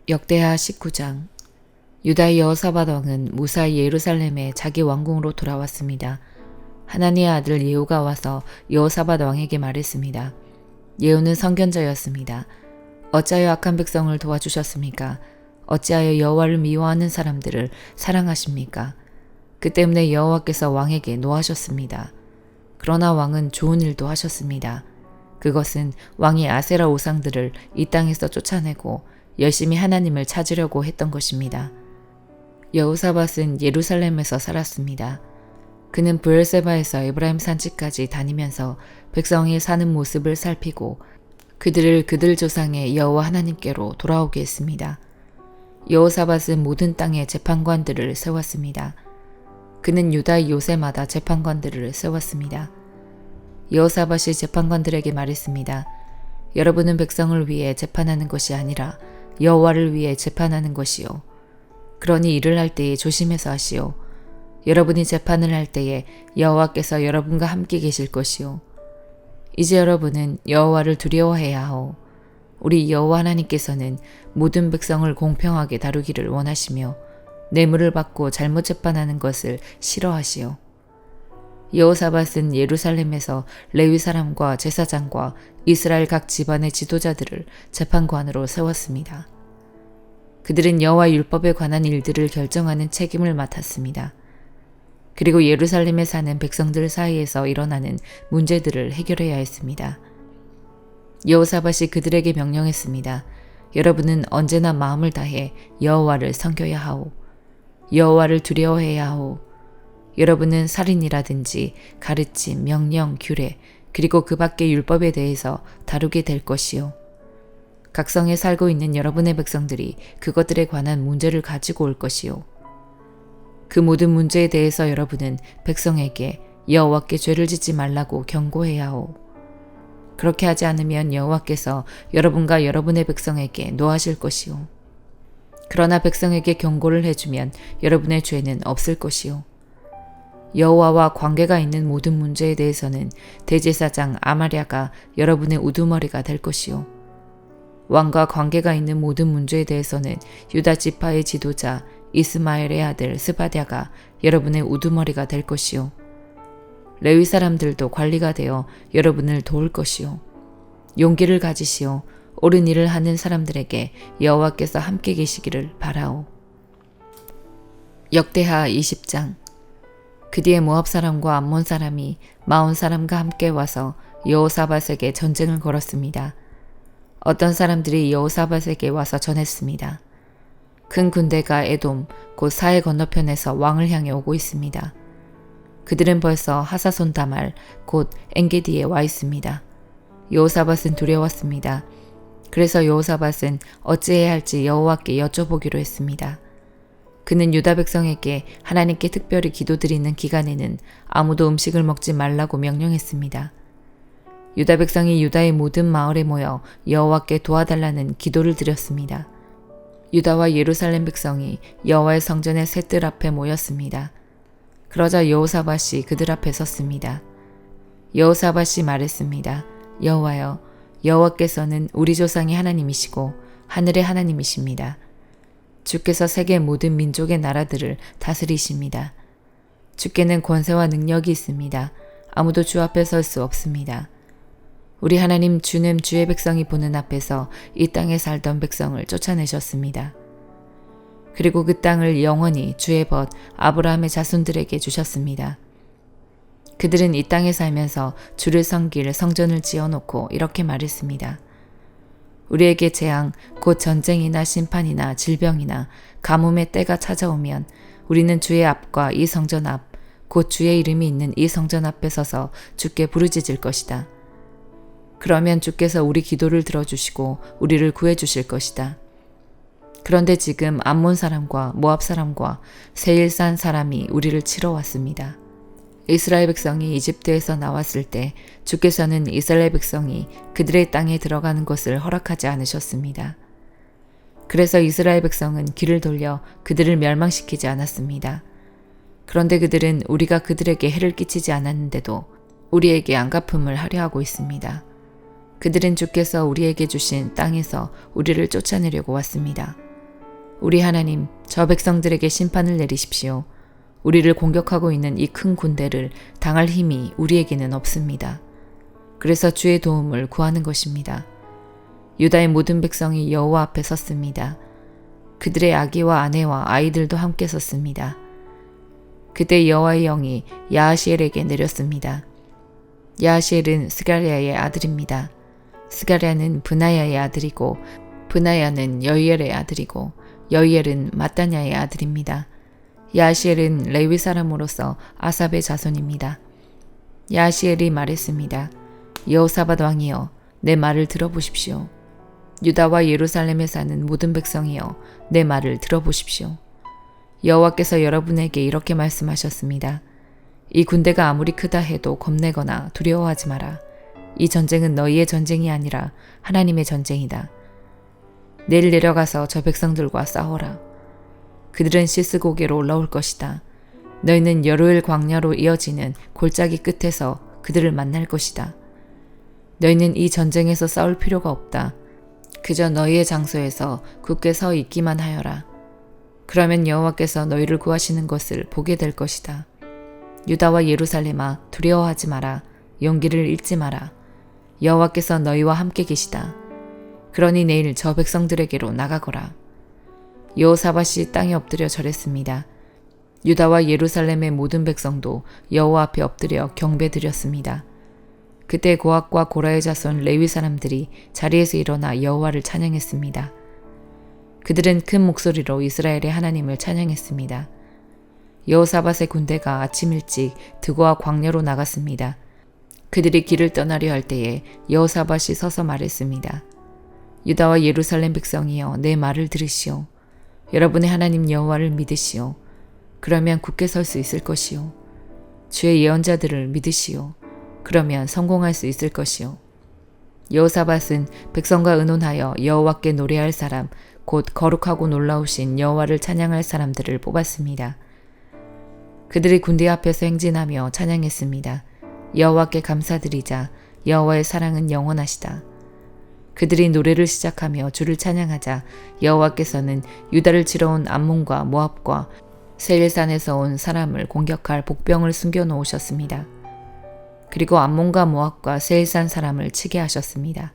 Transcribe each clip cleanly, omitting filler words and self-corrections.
역대하 19장. 유다의 여호사밧 왕은 무사히 예루살렘에 자기 왕궁으로 돌아왔습니다. 하나니의 아들 예후가 와서 여호사밧 왕에게 말했습니다. 예후는 선견자였습니다. 어찌하여 악한 백성을 도와주셨습니까? 어찌하여 여호와를 미워하는 사람들을 사랑하십니까? 그 때문에 여호와께서 왕에게 노하셨습니다. 그러나 왕은 좋은 일도 하셨습니다. 그것은 왕이 아세라 우상들을 이 땅에서 쫓아내고 열심히 하나님을 찾으려고 했던 것입니다. 여호사밧은 예루살렘에서 살았습니다. 그는 브엘세바에서 에브라임 산지까지 다니면서 백성이 사는 모습을 살피고 그들을 그들 조상의 여호와 하나님께로 돌아오게 했습니다. 여호사밧은 모든 땅에 재판관들을 세웠습니다. 그는 유다의 요새마다 재판관들을 세웠습니다. 여호사밧이 재판관들에게 말했습니다. 여러분은 백성을 위해 재판하는 것이 아니라 여호와를 위해 재판하는 것이요. 그러니 일을 할 때에 조심해서 하시오. 여러분이 재판을 할 때에 여호와께서 여러분과 함께 계실 것이요. 이제 여러분은 여호와를 두려워해야 하오. 우리 여호와 하나님께서는 모든 백성을 공평하게 다루기를 원하시며 뇌물을 받고 잘못 재판하는 것을 싫어하시오. 여호사밧은 예루살렘에서 레위 사람과 제사장과 이스라엘 각 집안의 지도자들을 재판관으로 세웠습니다. 그들은 여호와 율법에 관한 일들을 결정하는 책임을 맡았습니다. 그리고 예루살렘에 사는 백성들 사이에서 일어나는 문제들을 해결해야 했습니다. 여호사밧이 그들에게 명령했습니다. 여러분은 언제나 마음을 다해 여호와를 섬겨야 하오. 여호와를 두려워해야 하오. 여러분은 살인이라든지 가르침, 명령, 규례, 그리고 그 밖의 율법에 대해서 다루게 될 것이요. 각 성에 살고 있는 여러분의 백성들이 그것들에 관한 문제를 가지고 올 것이요. 그 모든 문제에 대해서 여러분은 백성에게 여호와께 죄를 짓지 말라고 경고해야 하오. 그렇게 하지 않으면 여호와께서 여러분과 여러분의 백성에게 노하실 것이요. 그러나 백성에게 경고를 해주면 여러분의 죄는 없을 것이요. 여호와와 관계가 있는 모든 문제에 대해서는 대제사장 아마랴가 여러분의 우두머리가 될 것이요. 왕과 관계가 있는 모든 문제에 대해서는 유다 지파의 지도자 이스마엘의 아들 스바랴가 여러분의 우두머리가 될 것이요. 레위 사람들도 관리가 되어 여러분을 도울 것이요. 용기를 가지시오. 옳은 일을 하는 사람들에게 여호와께서 함께 계시기를 바라오. 역대하 20장. 그 뒤에 모압 사람과 암몬 사람이 마온 사람과 함께 와서 여호사밧에게 전쟁을 걸었습니다. 어떤 사람들이 여호사밧에게 와서 전했습니다. 큰 군대가 에돔 곧 사해 건너편에서 왕을 향해 오고 있습니다. 그들은 벌써 하사손 다말 곧 엔게디에 와 있습니다. 여호사밧은 두려웠습니다. 그래서 여호사밧은 어찌해야 할지 여호와께 여쭤보기로 했습니다. 그는 유다 백성에게 하나님께 특별히 기도드리는 기간에는 아무도 음식을 먹지 말라고 명령했습니다. 유다 백성이 유다의 모든 마을에 모여 여호와께 도와달라는 기도를 드렸습니다. 유다와 예루살렘 백성이 여호와의 성전의 셋들 앞에 모였습니다. 그러자 여호사밧이 그들 앞에 섰습니다. 여호사밧이 말했습니다. 여호와여, 여호와께서는 우리 조상의 하나님이시고 하늘의 하나님이십니다. 주께서 세계 모든 민족의 나라들을 다스리십니다. 주께는 권세와 능력이 있습니다. 아무도 주 앞에 설 수 없습니다. 우리 하나님 주는 주의 백성이 보는 앞에서 이 땅에 살던 백성을 쫓아내셨습니다. 그리고 그 땅을 영원히 주의 벗 아브라함의 자손들에게 주셨습니다. 그들은 이 땅에 살면서 주를 섬길 성전을 지어놓고 이렇게 말했습니다. 우리에게 재앙, 곧 전쟁이나 심판이나 질병이나 가뭄의 때가 찾아오면 우리는 주의 앞과 이 성전 앞, 곧 주의 이름이 있는 이 성전 앞에 서서 주께 부르짖을 것이다. 그러면 주께서 우리 기도를 들어주시고 우리를 구해주실 것이다. 그런데 지금 암몬 사람과 모압 사람과 세일산 사람이 우리를 치러 왔습니다. 이스라엘 백성이 이집트에서 나왔을 때 주께서는 이스라엘 백성이 그들의 땅에 들어가는 것을 허락하지 않으셨습니다. 그래서 이스라엘 백성은 귀를 돌려 그들을 멸망시키지 않았습니다. 그런데 그들은 우리가 그들에게 해를 끼치지 않았는데도 우리에게 안갚음을 하려 하고 있습니다. 그들은 주께서 우리에게 주신 땅에서 우리를 쫓아내려고 왔습니다. 우리 하나님, 저 백성들에게 심판을 내리십시오. 우리를 공격하고 있는 이 큰 군대를 당할 힘이 우리에게는 없습니다. 그래서 주의 도움을 구하는 것입니다. 유다의 모든 백성이 여호와 앞에 섰습니다. 그들의 아기와 아내와 아이들도 함께 섰습니다. 그때 여호와의 영이 야하시엘에게 내렸습니다. 야하시엘은 스가랴의 아들입니다. 스가랴는 브나야의 아들이고 브나야는 여이엘의 아들이고 여이엘은 마따냐의 아들입니다. 야하시엘은 레위 사람으로서 아삽의 자손입니다. 야하시엘이 말했습니다. 여호사밧 왕이여, 내 말을 들어보십시오. 유다와 예루살렘에 사는 모든 백성이여, 내 말을 들어보십시오. 여호와께서 여러분에게 이렇게 말씀하셨습니다. 이 군대가 아무리 크다 해도 겁내거나 두려워하지 마라. 이 전쟁은 너희의 전쟁이 아니라 하나님의 전쟁이다. 내일 내려가서 저 백성들과 싸워라. 그들은 시스고게로 올라올 것이다. 너희는 여로엘 광야로 이어지는 골짜기 끝에서 그들을 만날 것이다. 너희는 이 전쟁에서 싸울 필요가 없다. 그저 너희의 장소에서 굳게 서 있기만 하여라. 그러면 여호와께서 너희를 구하시는 것을 보게 될 것이다. 유다와 예루살렘아, 두려워하지 마라. 용기를 잃지 마라. 여호와께서 너희와 함께 계시다. 그러니 내일 저 백성들에게로 나가거라. 여호사밧이 땅에 엎드려 절했습니다. 유다와 예루살렘의 모든 백성도 여호와 앞에 엎드려 경배드렸습니다. 그때 고핫과 고라의 자손 레위 사람들이 자리에서 일어나 여호와를 찬양했습니다. 그들은 큰 목소리로 이스라엘의 하나님을 찬양했습니다. 여호사밧의 군대가 아침 일찍 드고와 광야로 나갔습니다. 그들이 길을 떠나려 할 때에 여호사밧이 서서 말했습니다. 유다와 예루살렘 백성이여, 내 말을 들으시오. 여러분의 하나님 여호와를 믿으시오. 그러면 굳게 설 수 있을 것이오. 주의 예언자들을 믿으시오. 그러면 성공할 수 있을 것이오. 여호사밧은 백성과 의논하여 여호와께 노래할 사람, 곧 거룩하고 놀라우신 여호와를 찬양할 사람들을 뽑았습니다. 그들이 군대 앞에서 행진하며 찬양했습니다. 여호와께 감사드리자. 여호와의 사랑은 영원하시다. 그들이 노래를 시작하며 주를 찬양하자 여호와께서는 유다를 치러 온 암몬과 모압과 세일산에서 온 사람을 공격할 복병을 숨겨놓으셨습니다. 그리고 암몬과 모압과 세일산 사람을 치게 하셨습니다.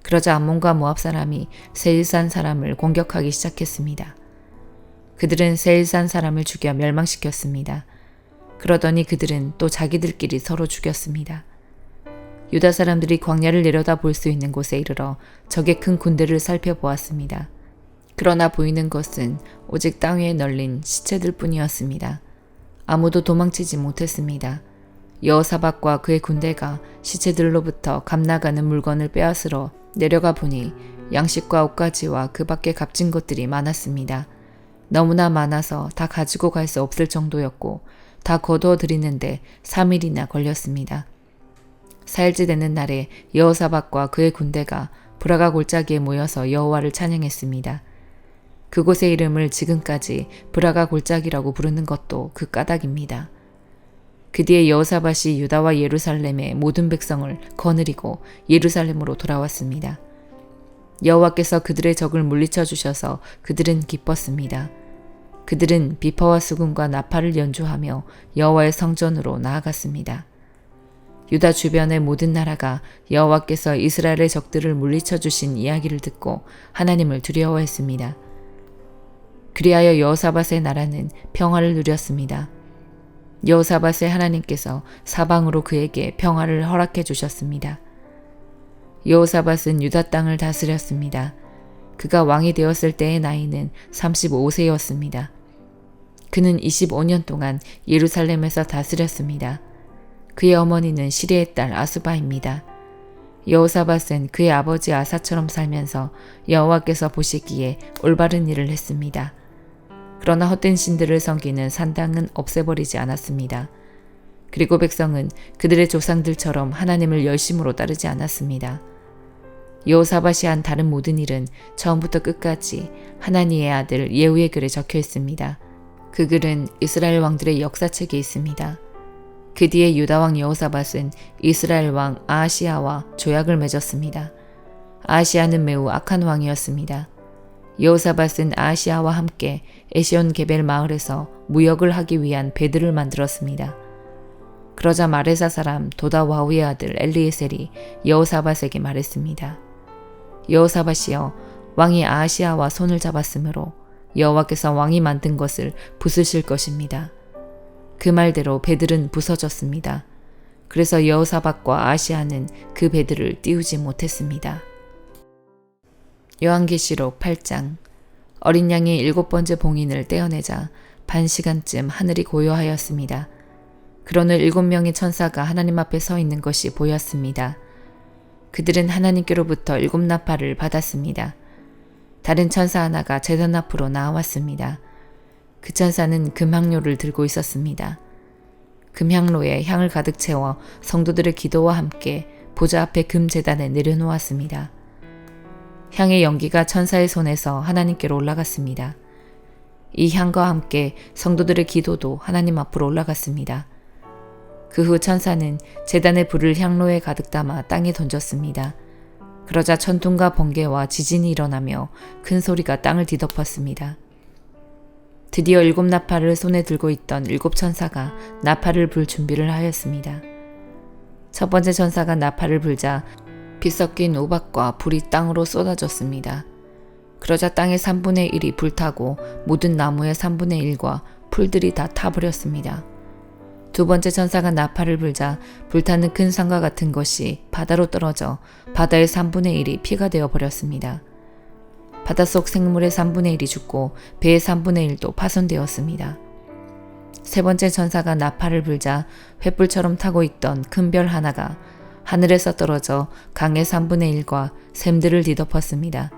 그러자 암몬과 모압 사람이 세일산 사람을 공격하기 시작했습니다. 그들은 세일산 사람을 죽여 멸망시켰습니다. 그러더니 그들은 또 자기들끼리 서로 죽였습니다. 유다 사람들이 광야를 내려다 볼 수 있는 곳에 이르러 적의 큰 군대를 살펴보았습니다. 그러나 보이는 것은 오직 땅 위에 널린 시체들 뿐이었습니다. 아무도 도망치지 못했습니다. 여호사밧과 그의 군대가 시체들로부터 값나가는 물건을 빼앗으러 내려가 보니 양식과 옷가지와 그 밖에 값진 것들이 많았습니다. 너무나 많아서 다 가지고 갈 수 없을 정도였고 다 거두어 드리는데 3일이나 걸렸습니다. 4일째 되는 날에 여호사밧과 그의 군대가 브라가 골짜기에 모여서 여호와를 찬양했습니다. 그곳의 이름을 지금까지 브라가 골짜기라고 부르는 것도 그 까닭입니다. 그 뒤에 여호사밧이 유다와 예루살렘의 모든 백성을 거느리고 예루살렘으로 돌아왔습니다. 여호와께서 그들의 적을 물리쳐 주셔서 그들은 기뻤습니다. 그들은 비파와 수금과 나팔을 연주하며 여호와의 성전으로 나아갔습니다. 유다 주변의 모든 나라가 여호와께서 이스라엘의 적들을 물리쳐 주신 이야기를 듣고 하나님을 두려워했습니다. 그리하여 여호사밧의 나라는 평화를 누렸습니다. 여호사밧의 하나님께서 사방으로 그에게 평화를 허락해 주셨습니다. 여호사밧은 유다 땅을 다스렸습니다. 그가 왕이 되었을 때의 나이는 35세였습니다. 그는 25년 동안 예루살렘에서 다스렸습니다. 그의 어머니는 시리의 딸 아수바입니다. 여호사밧은 그의 아버지 아사처럼 살면서 여호와께서 보시기에 올바른 일을 했습니다. 그러나 헛된 신들을 섬기는 산당은 없애버리지 않았습니다. 그리고 백성은 그들의 조상들처럼 하나님을 열심으로 따르지 않았습니다. 여호사밧이 한 다른 모든 일은 처음부터 끝까지 하나니의 아들 예후의 글에 적혀 있습니다. 그 글은 이스라엘 왕들의 역사책에 있습니다. 그 뒤에 유다왕 여호사밧은 이스라엘 왕 아하시아와 조약을 맺었습니다. 아하시아는 매우 악한 왕이었습니다. 여호사밧은 아하시아와 함께 에시온 게벨 마을에서 무역을 하기 위한 배들을 만들었습니다. 그러자 마레사 사람 도다와우의 아들 엘리에셀이 여호사밧에게 말했습니다. 여호사밧이여, 왕이 아하시아와 손을 잡았으므로 여호와께서 왕이 만든 것을 부수실 것입니다. 그 말대로 배들은 부서졌습니다. 그래서 여호사밧과 아하시아는 그 배들을 띄우지 못했습니다. 요한계시록 8장. 어린 양이 7번째 봉인을 떼어내자 반 시간쯤 하늘이 고요하였습니다. 그러는 7명의 천사가 하나님 앞에 서 있는 것이 보였습니다. 그들은 하나님께로부터 7나팔을 받았습니다. 다른 천사 하나가 제단 앞으로 나왔습니다. 그 천사는 금향로를 들고 있었습니다. 금향로에 향을 가득 채워 성도들의 기도와 함께 보좌 앞에 금제단에 내려놓았습니다. 향의 연기가 천사의 손에서 하나님께로 올라갔습니다. 이 향과 함께 성도들의 기도도 하나님 앞으로 올라갔습니다. 그 후 천사는 제단의 불을 향로에 가득 담아 땅에 던졌습니다. 그러자 천둥과 번개와 지진이 일어나며 큰 소리가 땅을 뒤덮었습니다. 드디어 7나팔을 손에 들고 있던 7천사가 나팔을 불 준비를 하였습니다. 첫 번째 천사가 나팔을 불자 피 섞인 우박과 불이 땅으로 쏟아졌습니다. 그러자 땅의 3분의 1이 불타고 모든 나무의 3분의 1과 풀들이 다 타버렸습니다. 두 번째 천사가 나팔을 불자 불타는 큰 산과 같은 것이 바다로 떨어져 바다의 3분의 1이 피가 되어 버렸습니다. 바닷속 생물의 3분의 1이 죽고 배의 3분의 1도 파손되었습니다. 세 번째 천사가 나팔을 불자 횃불처럼 타고 있던 큰 별 하나가 하늘에서 떨어져 강의 3분의 1과 샘들을 뒤덮었습니다.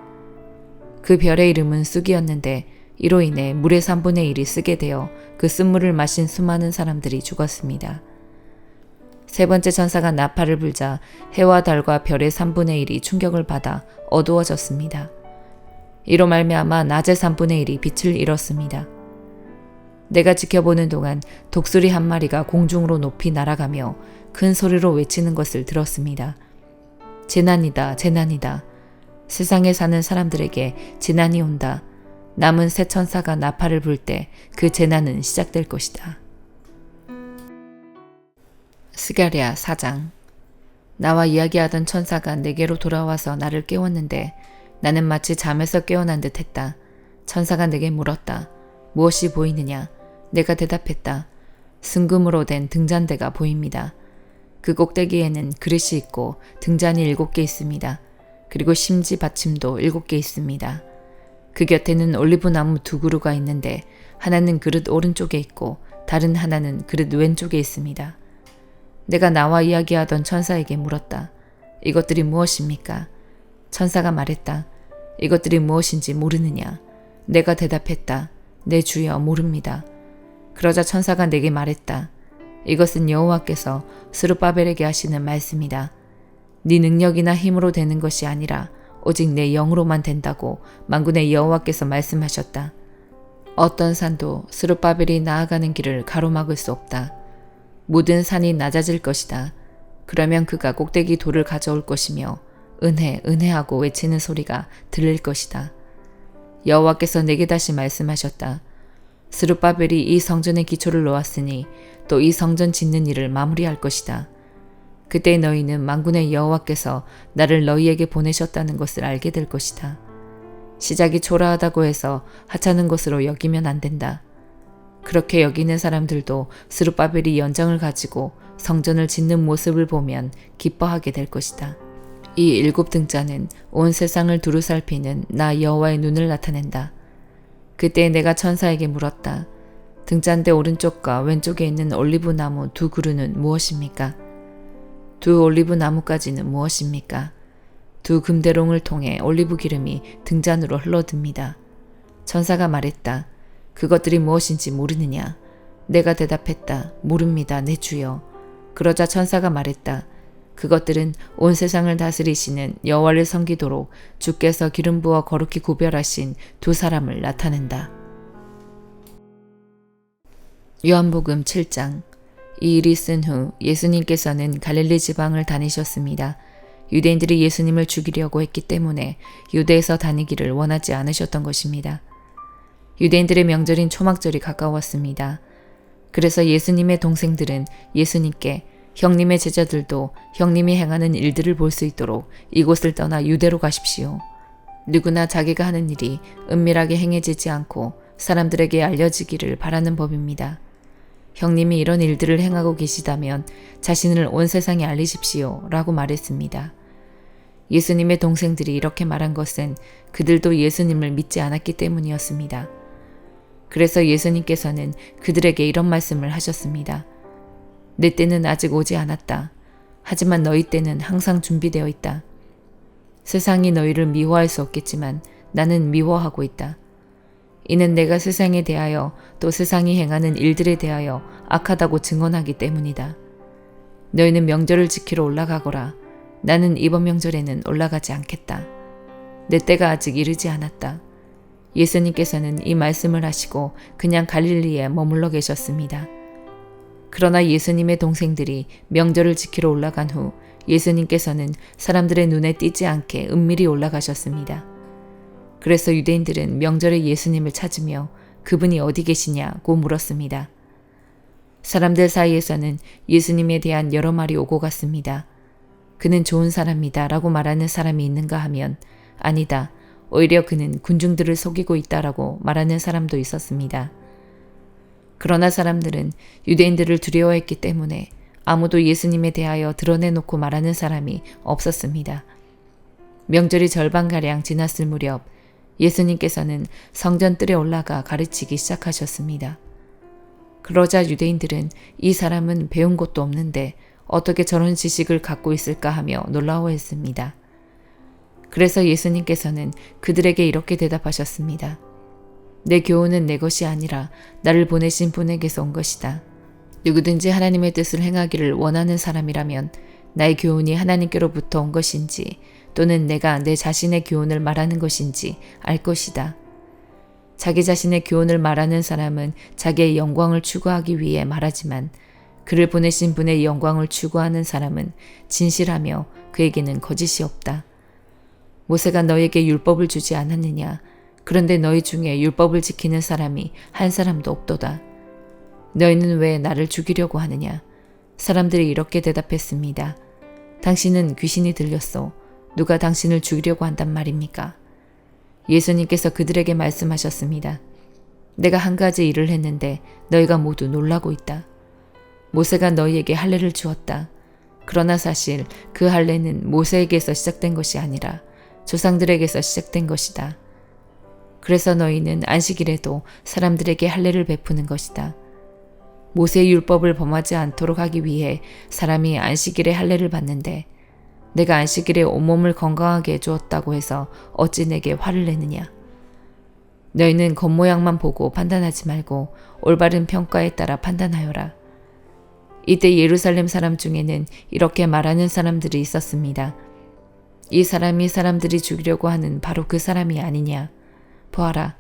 그 별의 이름은 쑥이었는데 이로 인해 물의 3분의 1이 쓰게 되어 그 쓴물을 마신 수많은 사람들이 죽었습니다. 세 번째 천사가 나팔을 불자 해와 달과 별의 3분의 1이 충격을 받아 어두워졌습니다. 이로 말미암아 낮의 3분의 1이 빛을 잃었습니다. 내가 지켜보는 동안 독수리 한 마리가 공중으로 높이 날아가며 큰 소리로 외치는 것을 들었습니다. 재난이다, 재난이다. 세상에 사는 사람들에게 재난이 온다. 남은 새 천사가 나팔을 불 때 그 재난은 시작될 것이다. 스가랴 4장. 나와 이야기하던 천사가 내게로 돌아와서 나를 깨웠는데 나는 마치 잠에서 깨어난 듯 했다. 천사가 내게 물었다. 무엇이 보이느냐? 내가 대답했다. 순금으로 된 등잔대가 보입니다. 그 꼭대기에는 그릇이 있고 등잔이 7개 있습니다. 그리고 심지 받침도 7개 있습니다. 그 곁에는 올리브나무 2그루가 있는데 하나는 그릇 오른쪽에 있고 다른 하나는 그릇 왼쪽에 있습니다. 내가 나와 이야기하던 천사에게 물었다. 이것들이 무엇입니까? 천사가 말했다. 이것들이 무엇인지 모르느냐? 내가 대답했다. 내 주여, 모릅니다. 그러자 천사가 내게 말했다. 이것은 여호와께서 스룹바벨에게 하시는 말씀이다. 네 능력이나 힘으로 되는 것이 아니라 오직 내 영으로만 된다고 만군의 여호와께서 말씀하셨다. 어떤 산도 스룹바벨이 나아가는 길을 가로막을 수 없다. 모든 산이 낮아질 것이다. 그러면 그가 꼭대기 돌을 가져올 것이며 은혜, 은혜하고 외치는 소리가 들릴 것이다. 여호와께서 내게 다시 말씀하셨다. 스룹바벨이 이 성전의 기초를 놓았으니 또 이 성전 짓는 일을 마무리할 것이다. 그때 너희는 만군의 여호와께서 나를 너희에게 보내셨다는 것을 알게 될 것이다. 시작이 초라하다고 해서 하찮은 것으로 여기면 안 된다. 그렇게 여기는 사람들도 스룹바벨이 연장을 가지고 성전을 짓는 모습을 보면 기뻐하게 될 것이다. 이 7등자는 온 세상을 두루 살피는 나 여호와의 눈을 나타낸다. 그때 내가 천사에게 물었다. 등잔대 오른쪽과 왼쪽에 있는 올리브 나무 2그루는 무엇입니까? 2 올리브 나무까지는 무엇입니까? 2 금대롱을 통해 올리브 기름이 등잔으로 흘러듭니다. 천사가 말했다. 그것들이 무엇인지 모르느냐? 내가 대답했다. 모릅니다, 내 주여. 그러자 천사가 말했다. 그것들은 온 세상을 다스리시는 여호와를 섬기도록 주께서 기름 부어 거룩히 구별하신 2 사람을 나타낸다. 요한복음 7장. 이 일이 있은 후 예수님께서는 갈릴리 지방을 다니셨습니다. 유대인들이 예수님을 죽이려고 했기 때문에 유대에서 다니기를 원하지 않으셨던 것입니다. 유대인들의 명절인 초막절이 가까웠습니다. 그래서 예수님의 동생들은 예수님께 형님의 제자들도 형님이 행하는 일들을 볼 수 있도록 이곳을 떠나 유대로 가십시오. 누구나 자기가 하는 일이 은밀하게 행해지지 않고 사람들에게 알려지기를 바라는 법입니다. 형님이 이런 일들을 행하고 계시다면 자신을 온 세상에 알리십시오 라고 말했습니다. 예수님의 동생들이 이렇게 말한 것은 그들도 예수님을 믿지 않았기 때문이었습니다. 그래서 예수님께서는 그들에게 이런 말씀을 하셨습니다. 내 때는 아직 오지 않았다. 하지만 너희 때는 항상 준비되어 있다. 세상이 너희를 미워할 수 없겠지만 나는 미워하고 있다. 이는 내가 세상에 대하여 또 세상이 행하는 일들에 대하여 악하다고 증언하기 때문이다. 너희는 명절을 지키러 올라가거라. 나는 이번 명절에는 올라가지 않겠다. 내 때가 아직 이르지 않았다. 예수님께서는 이 말씀을 하시고 그냥 갈릴리에 머물러 계셨습니다. 그러나 예수님의 동생들이 명절을 지키러 올라간 후 예수님께서는 사람들의 눈에 띄지 않게 은밀히 올라가셨습니다. 그래서 유대인들은 명절에 예수님을 찾으며 그분이 어디 계시냐고 물었습니다. 사람들 사이에서는 예수님에 대한 여러 말이 오고 갔습니다. 그는 좋은 사람이다 라고 말하는 사람이 있는가 하면 아니다. 오히려 그는 군중들을 속이고 있다라고 말하는 사람도 있었습니다. 그러나 사람들은 유대인들을 두려워했기 때문에 아무도 예수님에 대하여 드러내놓고 말하는 사람이 없었습니다. 명절이 절반가량 지났을 무렵 예수님께서는 성전 뜰에 올라가 가르치기 시작하셨습니다. 그러자 유대인들은 이 사람은 배운 것도 없는데 어떻게 저런 지식을 갖고 있을까 하며 놀라워했습니다. 그래서 예수님께서는 그들에게 이렇게 대답하셨습니다. 내 교훈은 내 것이 아니라 나를 보내신 분에게서 온 것이다. 누구든지 하나님의 뜻을 행하기를 원하는 사람이라면 나의 교훈이 하나님께로부터 온 것인지 또는 내가 내 자신의 교훈을 말하는 것인지 알 것이다. 자기 자신의 교훈을 말하는 사람은 자기의 영광을 추구하기 위해 말하지만 그를 보내신 분의 영광을 추구하는 사람은 진실하며 그에게는 거짓이 없다. 모세가 너에게 율법을 주지 않았느냐? 그런데 너희 중에 율법을 지키는 사람이 한 사람도 없도다. 너희는 왜 나를 죽이려고 하느냐? 사람들이 이렇게 대답했습니다. 당신은 귀신이 들렸소. 누가 당신을 죽이려고 한단 말입니까? 예수님께서 그들에게 말씀하셨습니다. 내가 한 가지 일을 했는데 너희가 모두 놀라고 있다. 모세가 너희에게 할례를 주었다. 그러나 사실 그 할례는 모세에게서 시작된 것이 아니라 조상들에게서 시작된 것이다. 그래서 너희는 안식일에도 사람들에게 할례를 베푸는 것이다. 모세의 율법을 범하지 않도록 하기 위해 사람이 안식일에 할례를 받는데 내가 안식일에 온몸을 건강하게 해주었다고 해서 어찌 내게 화를 내느냐. 너희는 겉모양만 보고 판단하지 말고 올바른 평가에 따라 판단하여라. 이때 예루살렘 사람 중에는 이렇게 말하는 사람들이 있었습니다. 이 사람이 사람들이 죽이려고 하는 바로 그 사람이 아니냐. 보아라.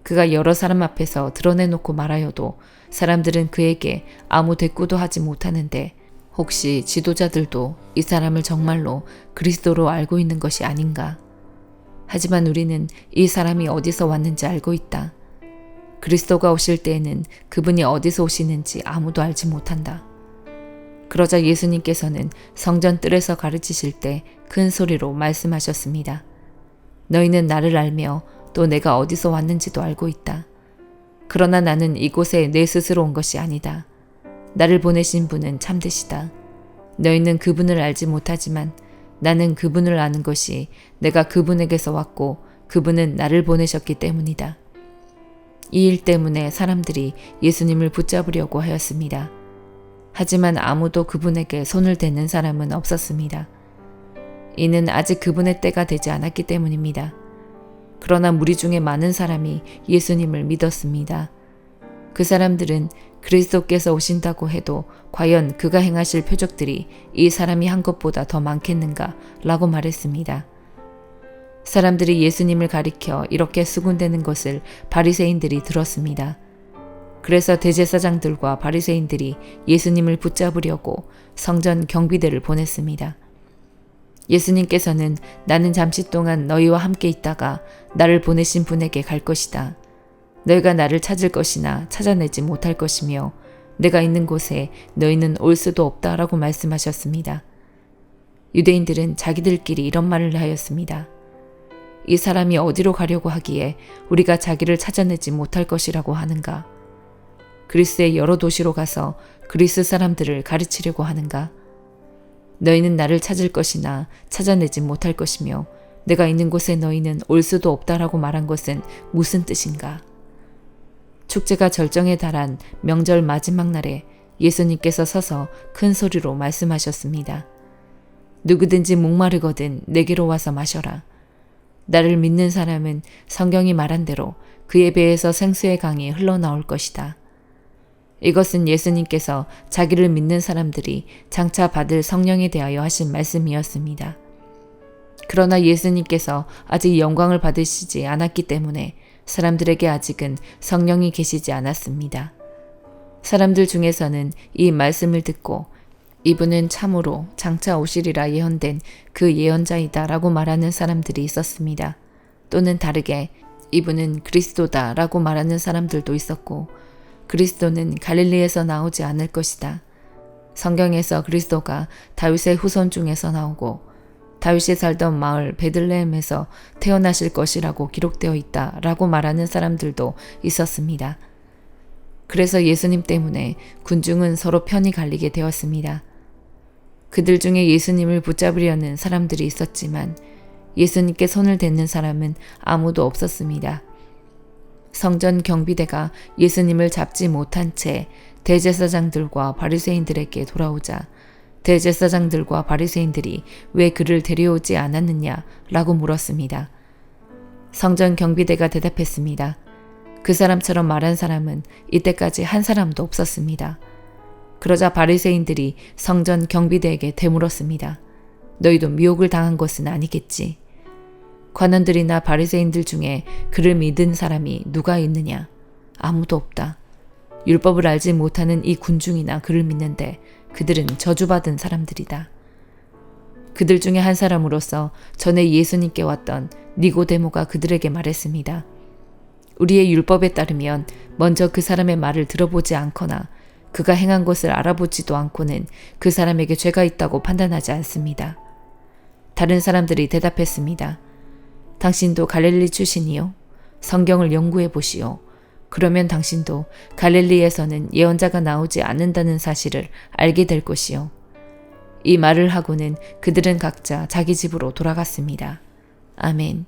그가 여러 사람 앞에서 드러내놓고 말하여도 사람들은 그에게 아무 대꾸도 하지 못하는데 혹시 지도자들도 이 사람을 정말로 그리스도로 알고 있는 것이 아닌가? 하지만 우리는 이 사람이 어디서 왔는지 알고 있다. 그리스도가 오실 때에는 그분이 어디서 오시는지 아무도 알지 못한다. 그러자 예수님께서는 성전 뜰에서 가르치실 때 큰 소리로 말씀하셨습니다. 너희는 나를 알며 또 내가 어디서 왔는지도 알고 있다. 그러나 나는 이곳에 내 스스로 온 것이 아니다. 나를 보내신 분은 참되시다. 너희는 그분을 알지 못하지만 나는 그분을 아는 것이 내가 그분에게서 왔고 그분은 나를 보내셨기 때문이다. 이 일 때문에 사람들이 예수님을 붙잡으려고 하였습니다. 하지만 아무도 그분에게 손을 대는 사람은 없었습니다. 이는 아직 그분의 때가 되지 않았기 때문입니다. 그러나 무리 중에 많은 사람이 예수님을 믿었습니다. 그 사람들은 그리스도께서 오신다고 해도 과연 그가 행하실 표적들이 이 사람이 한 것보다 더 많겠는가 라고 말했습니다. 사람들이 예수님을 가리켜 이렇게 수군대는 것을 바리새인들이 들었습니다. 그래서 대제사장들과 바리새인들이 예수님을 붙잡으려고 성전 경비대를 보냈습니다. 예수님께서는 나는 잠시 동안 너희와 함께 있다가 나를 보내신 분에게 갈 것이다. 너희가 나를 찾을 것이나 찾아내지 못할 것이며 내가 있는 곳에 너희는 올 수도 없다라고 말씀하셨습니다. 유대인들은 자기들끼리 이런 말을 하였습니다. 이 사람이 어디로 가려고 하기에 우리가 자기를 찾아내지 못할 것이라고 하는가? 그리스의 여러 도시로 가서 그리스 사람들을 가르치려고 하는가? 너희는 나를 찾을 것이나 찾아내지 못할 것이며 내가 있는 곳에 너희는 올 수도 없다라고 말한 것은 무슨 뜻인가? 축제가 절정에 달한 명절 마지막 날에 예수님께서 서서 큰 소리로 말씀하셨습니다. 누구든지 목마르거든 내게로 와서 마셔라. 나를 믿는 사람은 성경이 말한 대로 그의 배에서 생수의 강이 흘러나올 것이다. 이것은 예수님께서 자기를 믿는 사람들이 장차 받을 성령에 대하여 하신 말씀이었습니다. 그러나 예수님께서 아직 영광을 받으시지 않았기 때문에 사람들에게 아직은 성령이 계시지 않았습니다. 사람들 중에서는 이 말씀을 듣고 이분은 참으로 장차 오시리라 예언된 그 예언자이다 라고 말하는 사람들이 있었습니다. 또는 다르게 이분은 그리스도다 라고 말하는 사람들도 있었고 그리스도는 갈릴리에서 나오지 않을 것이다. 성경에서 그리스도가 다윗의 후손 중에서 나오고 다윗이 살던 마을 베들레헴에서 태어나실 것이라고 기록되어 있다 라고 말하는 사람들도 있었습니다. 그래서 예수님 때문에 군중은 서로 편이 갈리게 되었습니다. 그들 중에 예수님을 붙잡으려는 사람들이 있었지만 예수님께 손을 댔는 사람은 아무도 없었습니다. 성전 경비대가 예수님을 잡지 못한 채 대제사장들과 바리새인들에게 돌아오자 대제사장들과 바리새인들이 왜 그를 데려오지 않았느냐라고 물었습니다. 성전 경비대가 대답했습니다. 그 사람처럼 말한 사람은 이때까지 한 사람도 없었습니다. 그러자 바리새인들이 성전 경비대에게 되물었습니다. 너희도 미혹을 당한 것은 아니겠지? 관원들이나 바리새인들 중에 그를 믿은 사람이 누가 있느냐? 아무도 없다. 율법을 알지 못하는 이 군중이나 그를 믿는데 그들은 저주받은 사람들이다. 그들 중에 한 사람으로서 전에 예수님께 왔던 니고데모가 그들에게 말했습니다. 우리의 율법에 따르면 먼저 그 사람의 말을 들어보지 않거나 그가 행한 것을 알아보지도 않고는 그 사람에게 죄가 있다고 판단하지 않습니다. 다른 사람들이 대답했습니다. 당신도 갈릴리 출신이요? 성경을 연구해 보시오. 그러면 당신도 갈릴리에서는 예언자가 나오지 않는다는 사실을 알게 될 것이요. 이 말을 하고는 그들은 각자 자기 집으로 돌아갔습니다. 아멘.